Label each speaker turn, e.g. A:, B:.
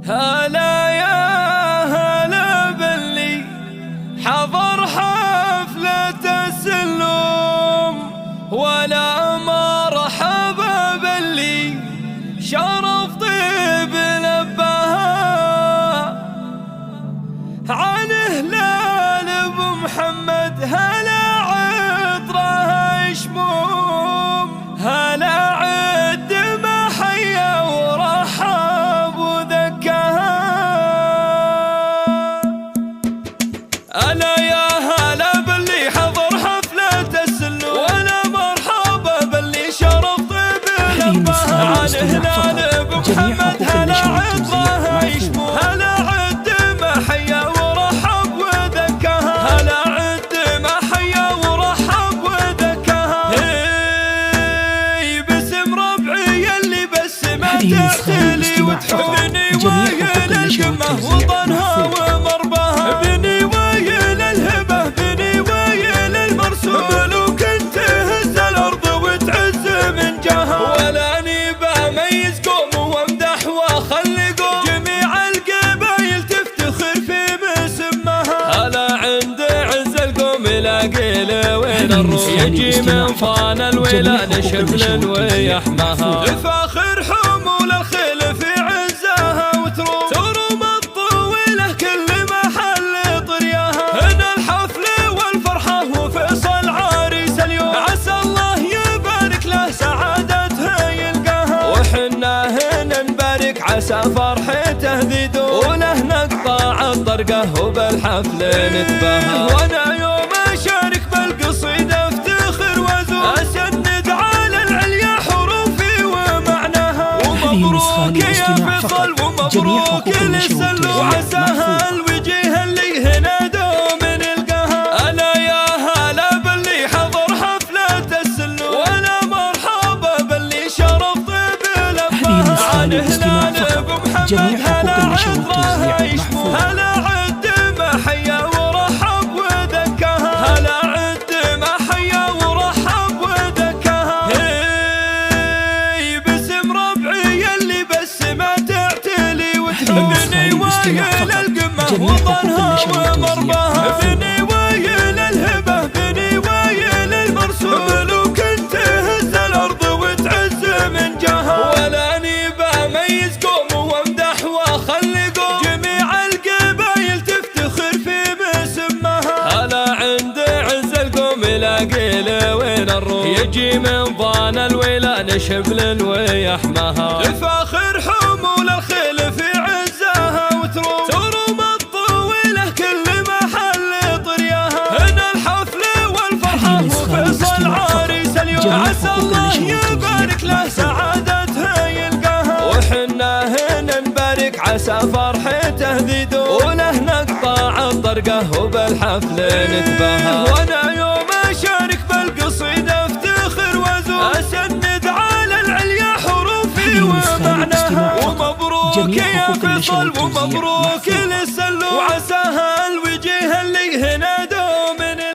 A: هلا يا هلا باللي حضر حفلة السلوم، ولا مرحبا باللي شرف طيب لبها عن هلال ابو محمد. هلا عطره يشموم، هلا عد ما حيا ورحب وذكاها. ألا يا هلا باللي حضر حفلة السلوم، ولا مرحبا باللي شرف طيب لبها عن هلال ابو محمد. هلا عطره يشموم، هلا عد ما حيا ورحب وذكاها. هلا عد ما حيا ورحب وذكاها. هي باسم ربعي اللي بسمه تحتلي وتحبني ويل القمه وطنها ومرباها. بني ويل الهبه، بني ويل المرسوم، ملوك تهز الارض وتعز من جاها. ولاني بميز قوم وامدح واخلي قوم، جميع القبايل تفتخر في مسمها. هلا عند عز القوم لاقي وين الروح، يجي من فان الولا نشبل ويحماها. لفاخر حمول الخيل في عزها وتروم، تروم الطويله كل محل طرياها. هنا الحفل والفرحه وفيصل عريس اليوم، عسى الله يبارك له سعادته يلقاها. وحنا هنا نبارك عسى فرحته ذيدوم، وله نقطع الطرقه وبالحفل نتباهى. وانا يوم اشارك بالقصيده افتخر وازور، اسند على العليا حروفي ومعناها. ومبروك يا فيصل ومبروك للسلو، وعساها الوجيه اللي هنا دوم نلقاها. الا يا هلا باللي حضر حفلة السلو، ولا مرحبا باللي شرف طيب لبها عن هلال ابو محمد. هلا عطره يشموم، هلا عد ما حيا ورحب وذكاها. هلا عد ما حيا ورحب وذكاها. هي باسم ربعي اللي بسمه تعتلي وتحبني ويل القمه وطنها ومرباها. بني ويل الهبه، بني ويل المرسوم، ملوك تهز الارض وتعز من جاها. ولاني بميز قوم وامدح واخلي قوم، جميع القبايل تفتخر في مسمها. هلا عند عز القوم لاقي وين الروح، يجي من ضان الولا نشبل ويحماها. لفاخر حمول الخيل في عزها وتروم، تروم الطويله كل محل طرياها. هنا الحفل والفرحه وفيصل عريس اليوم، عسى الله يبارك له سعادته يلقاها. وحنا هنا نبارك عسى فرحته ذيدوم، وله نقطع الطرقه وبالحفل نتباهى. وانا يوم اشارك بالقصيده افتخر وازور، اسند على العليا حروفي ومعناها. ومبروك يا فيصل ومبروك للسلو، وعساها